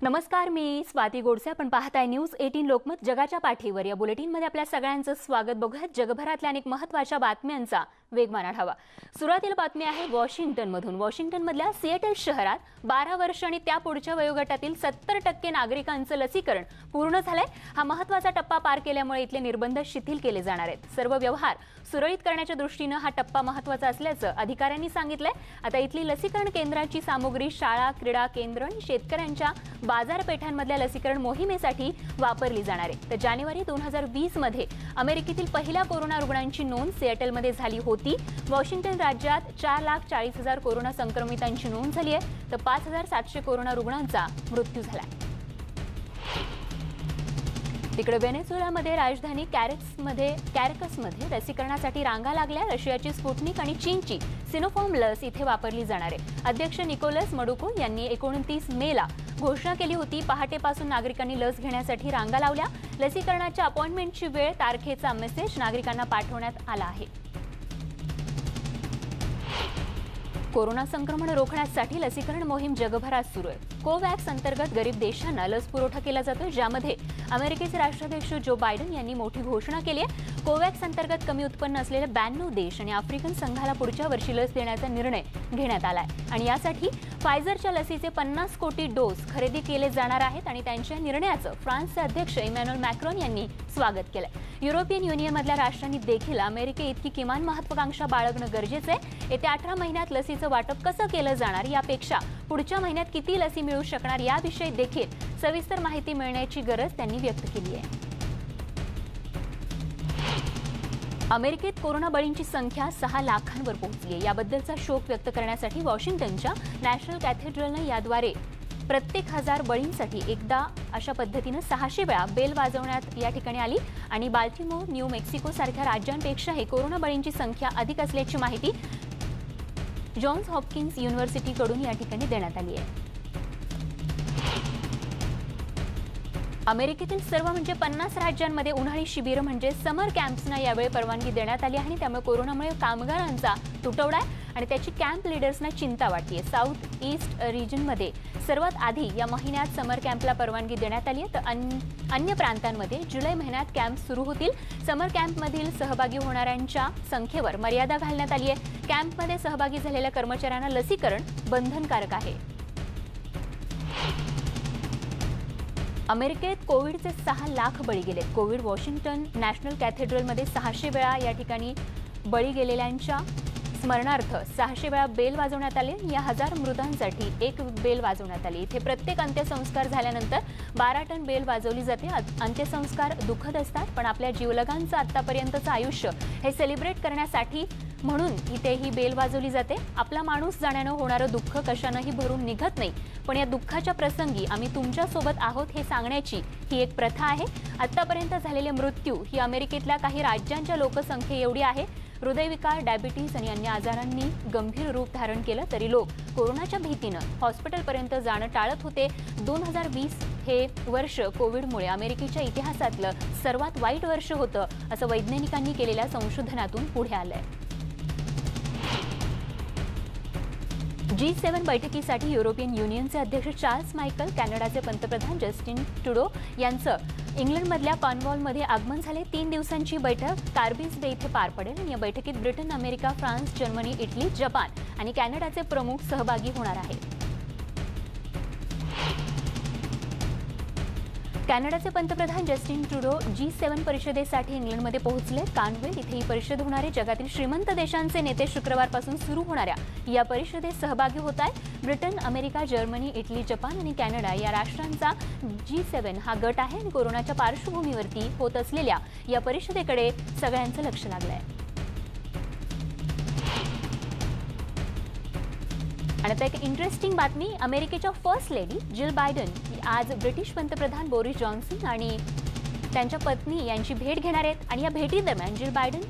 नमस्कार, मी स्वाती गोडसे. आपण पाहताय न्यूज 18 लोकमत जगाच्या पाठीवर. या बुलेटिनमध्ये आपल्या सगळ्यांचं स्वागत. बघूयात जगभरातल्या अनेक महत्त्वाच्या बातम्यांचा वेगवान आढावा. सुरुवातीला बातमी आहे वॉशिंग्टनमधून. वॉशिंग्टनमधल्या सिएटल शहरात 12 वर्ष आणि त्यापुढच्या वयोगटातील 70% नागरिकांचं लसीकरण पूर्ण झालंय. हा महत्त्वाचा टप्पा पार केल्यामुळे इथले निर्बंध शिथिल केले जाणार आहेत. सर्व व्यवहार सुरळीत करण्याच्या दृष्टीनं हा टप्पा महत्त्वाचा असल्याचं अधिकाऱ्यांनी सांगितलंय. आता इथली लसीकरण केंद्राची सामुग्री शाळा, क्रीडा केंद्र आणि शेतकऱ्यांच्या बाजारपेठांमधल्या लसीकरण मोहिमेसाठी वापरली जाणार आहे. तर जानेवारी 2020 मध्ये अमेरिकेतील पहिल्या कोरोना रुग्णांची नोंद सिएटलमध्ये झाली होती. वॉशिंग्टन राज्यात 4,40,000 कोरोना संक्रमितांची नोंद झाली आहे, तर 5,700 कोरोना रुग्णांचा मृत्यू झाला आहे. तिकडे व्हेनेझुएलामध्ये राजधानी कॅरेकसमध्ये लसीकरणासाठी रांगा लागल्या. रशियाची स्पुटनिक आणि चीनची सिनोफार्म लस इथे वापरली जाणार आहे. अध्यक्ष निकोलस मडुको यांनी 29 मेला घोषणा केली होती. पहाटेपासून नागरिकांनी लस घेण्यासाठी रांगा लावल्या. लसीकरणाच्या अपॉइंटमेंटची वेळ, तारखेचा मेसेज नागरिकांना पाठवण्यात आला आहे. कोरोना संक्रमण रोखण्यासाठी लसीकरण मोहीम जगभरात सुरू आहे. कोवॅक्स अंतर्गत गरीब देशांना लस पुरवठा केला जातो, ज्यामध्ये अमेरिकेचे राष्ट्राध्यक्ष जो बायडन यांनी मोठी घोषणा केली आहे. कोवॅक्स अंतर्गत कमी उत्पन्न असलेले 92 देश आणि आफ्रिकन संघाला पुढच्या वर्षी लस देण्याचा निर्णय घेण्यात आला आहे. आणि यासाठी फायझरच्या लसीचे 50 कोटी डोस खरेदी केले जाणार आहेत. आणि त्यांच्या निर्णयाचं फ्रान्सचे अध्यक्ष इमॅन्युएल मॅक्रॉन यांनी स्वागत केलंय. युरोपियन युनियनमधल्या राष्ट्रांनी देखील अमेरिके इतकी किमान महत्त्वाकांक्षा बाळगणं गरजेचं आहे. येत्या 18 महिन्यात लसीचं वाटप कसं केलं जाणार यापेक्षा पुढच्या महिन्यात किती लसी मिळू शकणार याविषयी देखील सविस्तर माहिती मिळण्याची गरज त्यांनी व्यक्त केली आहे. अमेरिकेत कोरोना बळींची संख्या 6 लाखांवर पोहोचली आहे. याबद्दलचा शोक व्यक्त करण्यासाठी वॉशिंग्टनच्या नॅशनल कॅथेड्रलनं याद्वारे प्रत्येक 1000 बळींसाठी एकदा अशा पद्धतीनं 600 वेळा बेल वाजवण्यात या ठिकाणी आली. आणि बाल्टिमोर, न्यू मेक्सिको सारख्या राज्यांपेक्षाही कोरोना बळींची संख्या अधिक असल्याची माहिती जॉन्स हॉपकिन्स युनिव्हर्सिटीकडून या ठिकाणी देण्यात आली आहे. अमेरिकेतील सर्व म्हणजे 50 राज्यांमध्ये उन्हाळी शिबिर म्हणजे समर कॅम्प्सना यावेळी परवानगी देण्यात आली आहे. त्यामुळे कोरोनामुळे कामगारांचा तुटवडा आहे आणि त्याची कॅम्प लीडर्सना चिंता वाटते. साऊथ ईस्ट रिजनमध्ये सर्वात आधी या महिन्यात समर कॅम्पला परवानगी देण्यात आली आहे, तर अन्य प्रांतांमध्ये जुलै महिन्यात कॅम्प सुरू होतील. समर कॅम्पमधील सहभागी होणाऱ्यांच्या संख्येवर मर्यादा घालण्यात आली आहे. कॅम्पमध्ये सहभागी झालेल्या कर्मचाऱ्यांना लसीकरण बंधनकारक आहे. अमेरिकेत कोविडचे 6 लाख बळी गेले. कोविड वॉशिंग्टन नॅशनल कॅथेड्रलमध्ये 600 वेळा या ठिकाणी बळी गेलेल्यांच्या स्मरणार्थ 600 वेळा बेल वाजवण्यात आले. या 1000 मृतांसाठी एक बेल वाजवण्यात आली. इथे प्रत्येक अंत्यसंस्कार झाल्यानंतर 12 टन बेल वाजवली जाते. अंत्यसंस्कार दुःखद असतात, पण आपल्या जीवलगांचं आतापर्यंतचं आयुष्य हे सेलिब्रेट करण्यासाठी म्हणून इथे ही बेल वाजवली जाते. आपला माणूस जाण्यानं होणारं दुःख कशानंही भरून निघत नाही, पण या दुःखाच्या प्रसंगी आम्ही तुमच्यासोबत आहोत हे सांगण्याची ही एक प्रथा आहे. आतापर्यंत झालेले मृत्यू ही अमेरिकेतल्या काही राज्यांच्या लोकसंख्येएवढी आहे. हृदयविकार, डायबिटीस आणि अन्य आजारांनी गंभीर रूप धारण केलं तरी लोक कोरोनाच्या भीतीनं हॉस्पिटलपर्यंत जाणं टाळत होते. 2020 हे वर्ष कोविडमुळे अमेरिकेच्या इतिहासातलं सर्वात वाईट वर्ष होतं, असं वैज्ञानिकांनी केलेल्या संशोधनातून पुढे आलंय. G7 बैठकीसाठी युरोपियन युनियनचे अध्यक्ष चार्ल्स मायकल, कॅनडाचे पंतप्रधान जस्टिन ट्रुडो यांचं इंग्लंडमधल्या कॉर्नवॉलमध्ये आगमन झाले. 3 दिवसांची बैठक कार्बिस बे इथे पार पडेल. आणि या बैठकीत Britain, America, France, Germany, Italy, Japan आणि कॅनडाचे प्रमुख सहभागी होणार आहेत. कॅनडाचे पंतप्रधान जस्टिन ट्रुडो G7 परिषदेसाठी इंग्लंडमध्ये पोहोचले. कानवेल इथे ही परिषद होणार आहे. जगातील श्रीमंत देशांचे नेते शुक्रवारपासून सुरू होणाऱ्या या परिषदेत सहभागी होत आहेत. Britain, America, Germany, Italy, Japan आणि कॅनडा या राष्ट्रांचा G7 हा गट आहे. आणि कोरोनाच्या पार्श्वभूमीवरती होत असलेल्या या परिषदेकडे सगळ्यांचं लक्ष लागलं आहे. आणि आता एक इंटरेस्टिंग बातमी. अमेरिकेच्या फर्स्ट लेडी जिल बायडन आज ब्रिटिश पंतप्रधान बोरिस जॉन्सन आणि त्यांच्या पत्नी यांची भेट घेणार आहेत. आणि या भेटीदरम्यान जिल बायडन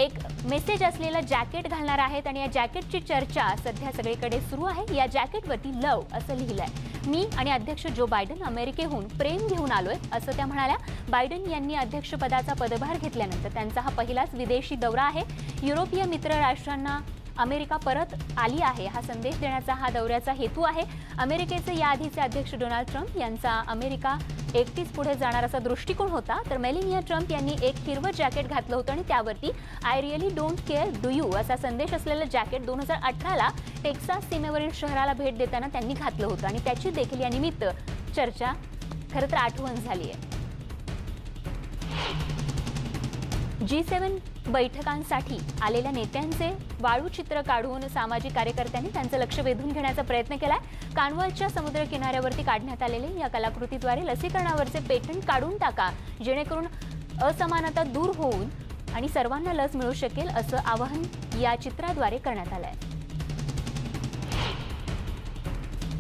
एक मेसेज असलेलं जॅकेट घालणार आहेत. आणि या जॅकेटची चर्चा सध्या सगळीकडे सुरू आहे. या जॅकेटवरती लव असं लिहिलंय. मी आणि अध्यक्ष जो बायडन अमेरिकेहून प्रेम घेऊन आलोय असं त्या म्हणाल्या. बायडन यांनी अध्यक्षपदाचा पदभार घेतल्यानंतर त्यांचा हा पहिलाच विदेशी दौरा आहे. युरोपीय मित्र राष्ट्रांना अमेरिका परत आली आहे हा संदेश देण्याचा हा दौऱ्याचा हेतू आहे। अमेरिकेचे याआधीचे अध्यक्ष डोनाल्ड ट्रम्प यांचा अमेरिका एकटीच पुढे जाणार असा दृष्टिकोन होता, तर मेलानिया ट्रम्प यांनी एक हिरवं जॅकेट घातलं होतं आणि त्यावरती I really don't care do you असा संदेश असलेलं जॅकेट 2018ला टेक्सास सीमेवरील शहराला भेट देताना त्यांनी घातलं होतं आणि त्याची देखील या निमित्त चर्चा खरं तर आठवण झाली आहे। G7 बैठकांसाठी आलेल्या नेत्यांचे वाळू चित्र काढून सामाजिक कार्यकर्त्यांनी त्यांचं लक्ष वेधून घेण्याचा प्रयत्न केलाय। कानवलच्या समुद्र किनाऱ्यावरती काढण्यात आलेले या कलाकृतीद्वारे लसीकरणावरचे पेटंट काढून टाका, जेणेकरून असमानता दूर होऊन आणि सर्वांना लस मिळू शकेल असं आवाहन या चित्राद्वारे करण्यात आलंय।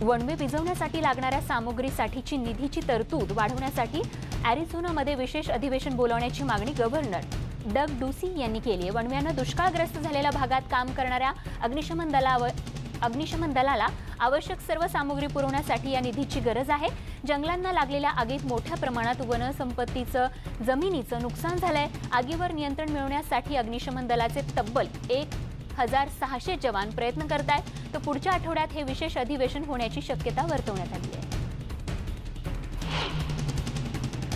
वनवे भिजवण्यासाठी लागणाऱ्या सामग्रीसाठीची निधीची तरतूद वाढवण्यासाठी अॅरिझोनामध्ये विशेष अधिवेशन बोलावण्याची मागणी गव्हर्नर डग डुसी यांनी केली आहे। वणव्यानं दुष्काळग्रस्त झालेल्या भागात काम करणाऱ्या अग्निशमन दलाला आवश्यक सर्व सामग्री पुरवण्यासाठी या निधीची गरज आहे। जंगलांना लागलेल्या आगीत मोठ्या प्रमाणात वनसंपत्तीचं जमिनीचं नुकसान झालंय। आगीवर नियंत्रण मिळवण्यासाठी अग्निशमन दलाचे तब्बल 1600 जवान प्रयत्न करतायत, तर पुढच्या आठवड्यात हे विशेष अधिवेशन होण्याची शक्यता वर्तवण्यात आली आहे।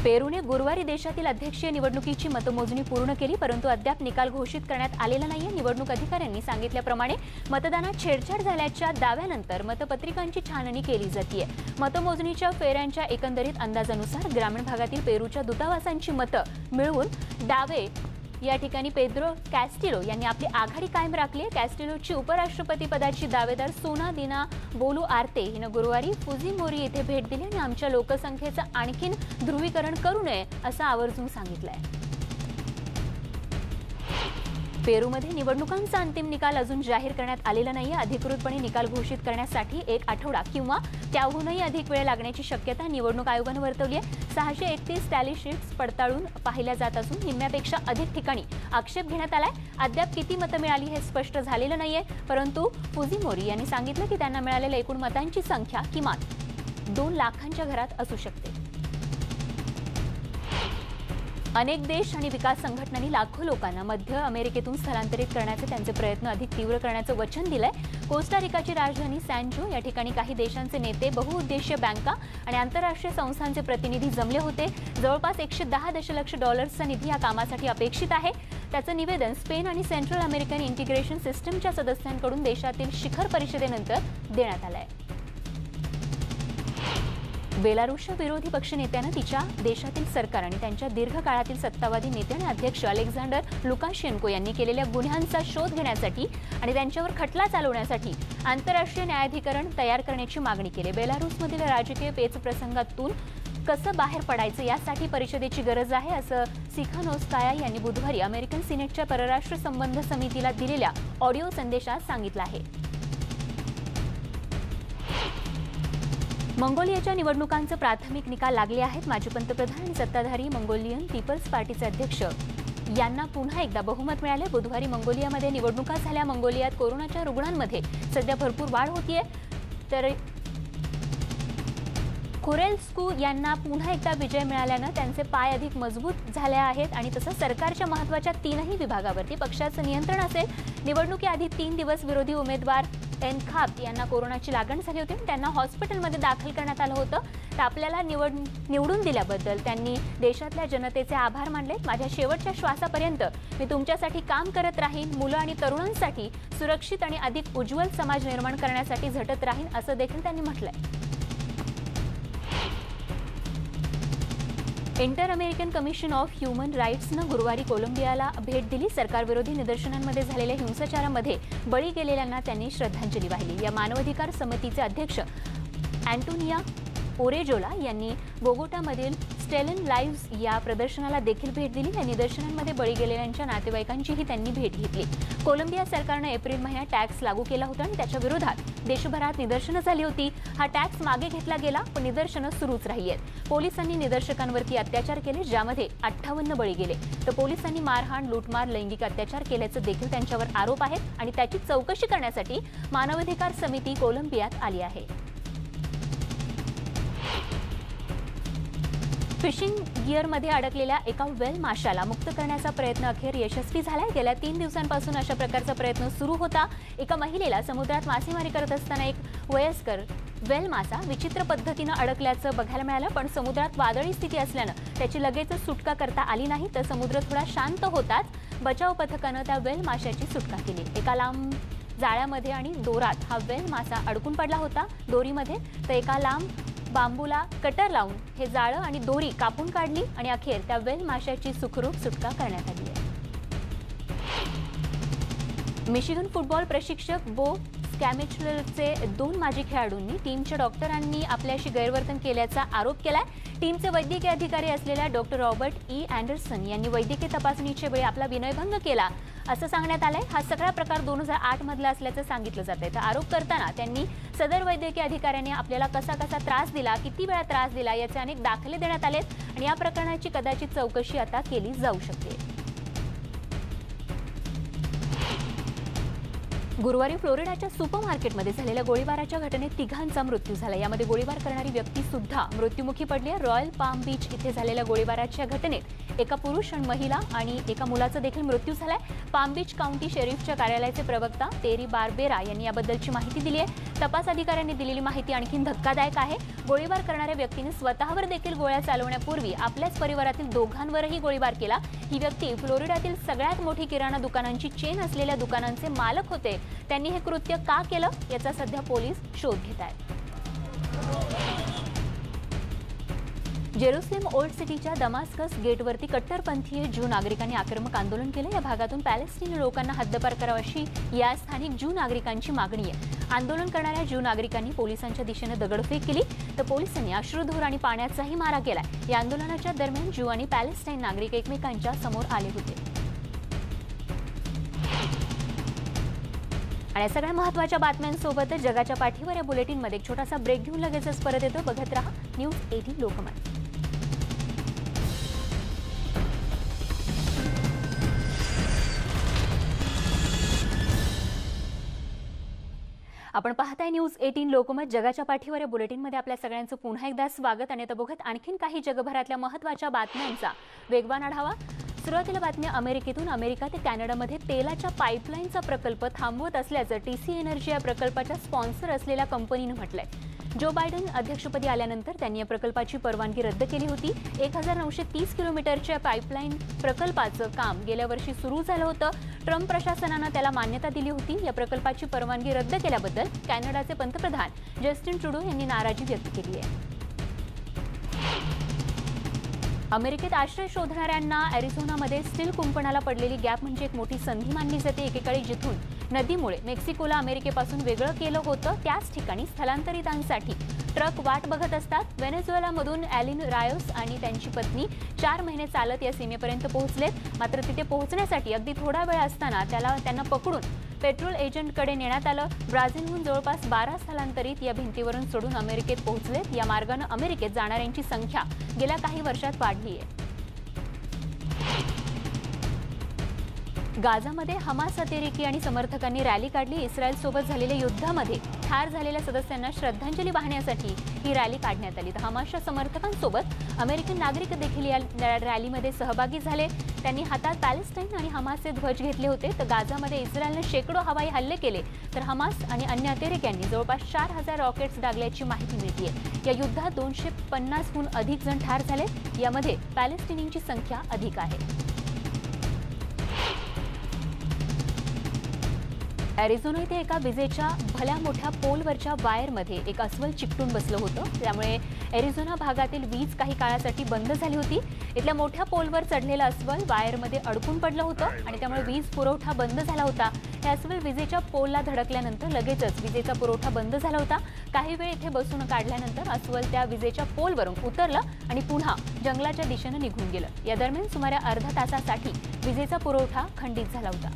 पेरूने गुरुवारी देशातील अध्यक्षीय निवडणुकीची मतमोजणी पूर्ण केली, परंतु अद्याप निकाल घोषित करण्यात आलेला नाहीये। निवडणूक अधिकाऱ्यांनी सांगितल्याप्रमाणे मतदानात छेडछाड झाल्याच्या दाव्यानंतर मतपत्रिकांची छाननी केली जाते। मतमोजणीच्या फेऱ्यांच्या एकंदरीत अंदाजानुसार ग्रामीण भागातील पेरूच्या दूतावासांची मतं मिळवून डावे या ठिकाणी पेद्रो कॅस्टिलो यांनी आपली आघाडी कायम राखली आहे। कॅस्टिलोची उपराष्ट्रपती पदाची दावेदार सोना दिना बोलू आर्ते हिनं गुरुवारी फुजिमोरी येथे भेट दिली आणि आमच्या लोकसंख्येचं आणखीन ध्रुवीकरण करू नये असं आवर्जून सांगितलंय। पेरूमध्ये निवडणुकांचा अंतिम निकाल अजून जाहीर करण्यात आलेला नाहीये। अधिकृतपणे निकाल घोषित करण्यासाठी 1 आठवडा किंवा त्याहूनही अधिक वेळ लागण्याची शक्यता निवडणूक आयोगाने वर्तवली आहे। 631 टॅली शीट्स पडताळून पाहिल्या जात असून निम्म्यापेक्षा अधिक ठिकाणी आक्षेप घेण्यात आलाय। अद्याप किती मतं मिळाली हे स्पष्ट झालेलं नाहीये, परंतु फुजिमोरी यांनी सांगितलं की त्यांना मिळालेल्या एकूण मतांची संख्या किमान 2 लाखांच्या घरात असू शकते। अनेक देश आणि विकास संघटनांनी लाखो लोकांना मध्य अमेरिकेतून स्थलांतरित करण्याचे त्यांचे प्रयत्न अधिक तीव्र करण्याचं वचन दिलंय। कोस्टा रिकाची राजधानी सॅन जो या ठिकाणी काही देशांचे नेते, बहुउद्देशीय बँका आणि आंतरराष्ट्रीय संस्थांचे प्रतिनिधी जमले होते। जवळपास 110 दशलक्ष डॉलर्सचा निधी या कामासाठी अपेक्षित आहे। त्याचं निवेदन स्पेन आणि सेंट्रल अमेरिकन इंटिग्रेशन सिस्टमच्या सदस्यांकडून देशातील शिखर परिषदेनंतर देण्यात आलंय। बेलारूसच्या विरोधी पक्षनेत्यानं तिच्या देशातील सरकार आणि त्यांच्या दीर्घकाळातील सत्तावादी नेते आणि अध्यक्ष अलेक्झांडर लुकाशेन्को यांनी केलेल्या गुन्ह्यांचा शोध घेण्यासाठी आणि त्यांच्यावर खटला चालवण्यासाठी आंतरराष्ट्रीय न्यायाधिकरण तयार करण्याची मागणी केली। बेलारूसमधील राजकीय पेचप्रसंगातून कसं बाहेर पडायचं यासाठी परिषदेची गरज आहे असं सिखानोस्काया यांनी बुधवारी अमेरिकन सिनेटच्या परराष्ट्र संबंध समितीला दिलेल्या ऑडिओ संदेशात सांगितलं आहे। मंगोलियाच्या निवडणुकांचे प्राथमिक निकाल लागले आहेत। माजी पंतप्रधान आणि सत्ताधारी मंगोलियन पीपल्स पार्टीचे अध्यक्ष यांना पुन्हा एकदा बहुमत मिळाले। बुधवारी मंगोलियामध्ये निवडणुका झाल्या। मंगोलियात कोरोनाच्या रुग्णांमध्ये सध्या भरपूर वाढ होतीये, तर कुरेल्स्कू यांना पुन्हा एकदा विजय मिळाल्यानं त्यांचे पाय अधिक मजबूत झाले आहेत आणि तसंच सरकारच्या महत्त्वाच्या 3ही विभागावरती पक्षाचं नियंत्रण असेल। निवडणुकीआधी 3 दिवस विरोधी उमेदवार एनखाब यांना कोरोनाची लागण झाली होती, त्यांना हॉस्पिटलमध्ये दाखल करण्यात आलं होतं। तर आपल्याला निवडून दिल्याबद्दल त्यांनी देशातल्या जनतेचे आभार मानले। माझ्या शेवटच्या श्वासापर्यंत मी तुमच्यासाठी काम करत राहीन, मुलं आणि तरुणांसाठी सुरक्षित आणि अधिक उज्ज्वल समाज निर्माण करण्यासाठी झटत राहीन असं देखील त्यांनी म्हटलंय। Inter American commission of human राईट्सनं गुरुवारी कोलंबियाला भेट दिली। सरकारविरोधी निदर्शनांमध्ये झालेल्या हिंसाचारामध्ये बळी गेलेल्यांना त्यांनी श्रद्धांजली वाहिली। या मानवाधिकार समितीचे अध्यक्ष अँटोनिया ओरेजोला यांनी बोगोटामधील स्टेलन लाईव्स या प्रदर्शनाला देखील भेट दिली। या निदर्शनांमध्ये बळी गेलेल्यांच्या नातेवाईकांचीही त्यांनी भेट घेतली। कोलंबिया सरकारने एप्रिल महिन्यात टॅक्स लागू केला होता आणि त्याच्या विरोधात देशभरात निदर्शनं झाली होती। हा टॅक्स मागे घेतला गेला, पण निदर्शनं सुरूच राहिली आहेत। पोलिसांनी निदर्शकांवरती अत्याचार केले, ज्यामध्ये 58 बळी गेले। तर पोलिसांनी मारहाण, लूटमार, लैंगिक अत्याचार केल्याचं देखील त्यांच्यावर आरोप आहेत आणि त्याची चौकशी करण्यासाठी मानवाधिकार समिती कोलंबियात आली आहे। फिशिंग गिअरमध्ये अडकलेल्या एका वेल माशाला मुक्त करण्याचा प्रयत्न अखेर यशस्वी झालाय। गेल्या 3 दिवसांपासून अशा प्रकारचा प्रयत्न सुरू होता। एका महिलेला समुद्रात मासेमारी करत असताना एक वयस्कर वेल मासा विचित्र पद्धतीने अडकल्याचं बघायला मिळालं, पण समुद्रात वादळी स्थिती असल्यानं त्याची लगेच सुटका करता आली नाही। तर समुद्र थोडा शांत होताच बचाव पथकानं त्या वेल माशाची सुटका केली। एका लांब जाळ्यामध्ये आणि दोरात हा वेल मासा अडकून पडला होता दोरीमध्ये। तर एका लांब बांबूला कटर लावून हे जाळं आणि दोरी कापून काढली आणि अखेर त्या वेल माशाची सुखरूप सुटका करण्यात आली आहे। मिशिगन फुटबॉल प्रशिक्षक बो स्कॅमेचलचे 2 माजी खेळाडूंनी टीमच्या डॉक्टरांनी आपल्याशी गैरवर्तन केल्याचा आरोप केलाय। टीमचे वैद्यकीय अधिकारी असलेल्या डॉक्टर रॉबर्ट ई अँडरसन यांनी वैद्यकीय तपासणीच्या वेळी आपला विनयभंग केला असं सांगण्यात आलंय। हा सगळा प्रकार 2008 मधला असल्याचं सांगितलं जातंय। तर आरोप करताना त्यांनी सदर वैद्यकीय अधिकाऱ्यांनी आपल्याला कसा त्रास दिला, किती वेळा त्रास दिला याचे अनेक दाखले देण्यात आलेत आणि या प्रकरणाची कदाचित चौकशी आता केली जाऊ शकते। गुरुवारी फ्लोरिडाच्या सुपरमार्केटमध्ये झालेल्या गोळीबाराच्या घटनेत 3घांचा मृत्यू झाला। यामध्ये गोळीबार करणारी व्यक्ती सुद्धा मृत्युमुखी पडली आहे। रॉयल पाम बीच इथे झालेल्या गोळीबाराच्या घटनेत एका पुरुष आणि महिला आणि एका मुलाचा देखील मृत्यू झालाय। पाम बीच काउंटी शेरिफच्या कार्यालयाचे प्रवक्ता टेरी बार्बेरा यांनी याबद्दलची माहिती दिली आहे। तपास अधिकाऱ्यांनी दिलेली माहिती आणखी धक्कादायक आहे। गोळीबार करणाऱ्या व्यक्तीने स्वतःवर देखील गोळ्या चालवण्यापूर्वी आपल्याच परिवारातील 2घांवरही गोळीबार केला। ही व्यक्ती फ्लोरिडातील सगळ्यात मोठी किराणा दुकानांची चेन असलेल्या दुकानांचे मालक होते। त्यांनी हे कृत्य का केलं याचा सध्या पोलीस शोध घेत आहेत। जेरुसलेम ओल्ड सिटीच्या दमास्कस गेटवरती कट्टरपंथीय ज्यू नागरिकांनी आक्रमक आंदोलन केलं। या भागातून पॅलेस्टिनी लोकांना हद्दपार करावं अशी या स्थानिक ज्यू नागरिकांची मागणी आहे। आंदोलन करणाऱ्या ज्यू नागरिकांनी पोलिसांच्या दिशेने दगडफेक केली, तर पोलिसांनी अश्रुधूर आणि पाण्याचाही मारा केला। या आंदोलनाच्या दरम्यान ज्यू आणि पॅलेस्टाईन नागरिक एकमेकांच्या समोर आले होते। आणि या सगळ्या महत्त्वाच्या बातम्यांसोबत जगाच्या पाठीवर या बुलेटिनमध्ये एक छोटासा ब्रेक घेऊन लगेचच परत येतो। बघत रहा न्यूज 18 लोकमत। आपण पाहताय न्यूज 18 लोकमत। जगाच्या पाठीवर या बुलेटिनमध्ये आपल्या सगळ्यांचं पुन्हा एकदा स्वागत। आणि आता बघत आणखीन काही जगभरातल्या महत्त्वाच्या बातम्यांचा वेगवान आढावा। सुरुवातीला बातमी अमेरिकेतून। अमेरिका ते कॅनडामध्ये तेलाच्या पाईपलाईनचा प्रकल्प थांबवत असल्याचं टीसी एनर्जी या प्रकल्पाच्या स्पॉन्सर असलेल्या कंपनीनं म्हटलंय। जो बायडन अध्यक्षपदी आल्यानंतर त्यांनी या प्रकल्पाची परवानगी रद्द केली होती। 1930 किलोमीटरच्या पाईपलाईन प्रकल्पाचं काम गेल्या वर्षी सुरू झालं होतं। ट्रम्प प्रशासनानं त्याला मान्यता दिली होती। या प्रकल्पाची परवानगी रद्द केल्याबद्दल कॅनडाचे पंतप्रधान जस्टिन ट्रुडो यांनी नाराजी व्यक्त केली आहे। अमेरिकेत आश्रय शोधणाऱ्यांना अॅरिझोनामध्ये स्टील कुंपणाला पडलेली गॅप म्हणजे एक मोठी संधी मानली जाते। एकेकाळी जिथून नदीमुळे मेक्सिकोला अमेरिकेपासून वेगळं केलं होतं त्याच ठिकाणी स्थलांतरितांसाठी ट्रक वाट बघत असतात। व्हेनेझुएलामधून ॲलिन रायोस आणि त्यांची पत्नी 4 महिने चालत या सीमेपर्यंत पोहोचलेत। मात्र तिथे पोहोचण्यासाठी अगदी थोडा वेळ असताना त्यांना पकडून पेट्रोल एजंटकडे नेण्यात आलं। ब्राझीलहून जवळपास 12 स्थलांतरित या भिंतीवरून सोडून अमेरिकेत पोहोचलेत। या मार्गाने अमेरिकेत जाणाऱ्यांची संख्या गेल्या काही वर्षात वाढली आहे। गाझामध्ये हमास अतिरेकी आणि समर्थकांनी रॅली काढली। इस्रायलसोबत झालेल्या युद्धामध्ये ठार झालेल्या सदस्यांना श्रद्धांजली वाहण्यासाठी ही रॅली काढण्यात आली। तर हमासच्या समर्थकांसोबत अमेरिकन नागरिक देखील या रॅलीमध्ये सहभागी झाले। त्यांनी हातात पॅलेस्टाईन आणि हमासचे ध्वज घेतले होते। तर गाझामध्ये इस्रायलने शेकडो हवाई हल्ले केले, तर हमास आणि अन्य अतिरेक्यांनी जवळपास 4000 रॉकेट्स डागल्याची माहिती मिळते। या युद्धात 250हून अधिक जण ठार झाले। यामध्ये पॅलेस्टिनींची संख्या अधिक आहे। अॅरिझोना येथे एका विजेच्या भल्या मोठ्या पोलवरच्या वायरमध्ये एक अस्वल चिकटून बसलं होतं। त्यामुळे अॅरिझोना भागातील वीज काही काळासाठी बंद झाली होती। इथल्या मोठ्या पोलवर चढलेलं अस्वल वायरमध्ये अडकून पडलं होतं आणि त्यामुळे वीज पुरवठा बंद झाला होता। हे अस्वल विजेच्या पोलला धडकल्यानंतर लगेचच विजेचा पुरवठा बंद झाला होता। काही वेळ इथे बसून काढल्यानंतर अस्वल त्या विजेच्या पोलवरून उतरलं आणि पुन्हा जंगलाच्या दिशेने निघून गेलं। या दरम्यान सुमारे अर्धा तासासाठी विजेचा पुरवठा खंडित झाला होता।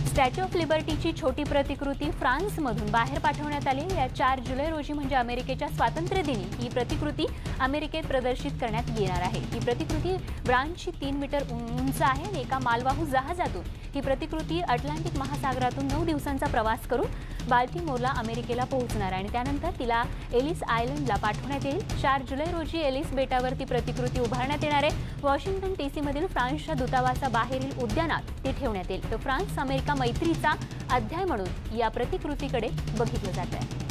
स्टॅच्यू ऑफ लिबर्टीची छोटी प्रतिकृती फ्रान्समधून बाहेर पाठवण्यात आली। या 4 जुलै रोजी म्हणजे अमेरिकेच्या स्वातंत्र्यदिनी ही प्रतिकृती अमेरिकेत प्रदर्शित करण्यात येणार आहे। ही प्रतिकृती ब्रांचची 3 मीटर उंच आहे आणि एका मालवाहू जहाजातून ही प्रतिकृती अटलांटिक महासागरातून 9 दिवसांचा प्रवास करून बाल्टिमोरला अमेरिकेला पोहोचणार आहे आणि त्यानंतर तिला एलिस आयलंडला पाठवण्यात येईल। 4 जुलै रोजी एलिस बेटावर ती प्रतिकृती उभारण्यात येणार आहे। वॉशिंग्टन डीसी मधील फ्रान्सच्या दूतावासाबाहेरील उद्यानात ती ठेवण्यात येईल। तर फ्रान्स अमेरिका मैत्रीचा अध्याय म्हणून या प्रतिकृतीकडे बघितलं जात आहे।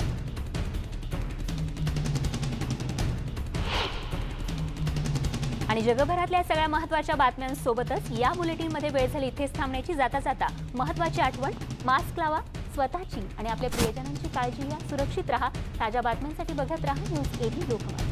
आणि जगभरातल्या सगळ्या महत्त्वाच्या बातम्यांसोबतच या बुलेटिनमध्ये वेळ झाली इथेच थांबण्याची। जाता महत्त्वाची आठवण, मास्क लावा, स्वतःची आणि आपल्या प्रियजनांची काळजी घ्या, सुरक्षित रहा। ताज्या बातम्यांसाठी बघत रहा न्यूज 18 लोकमत।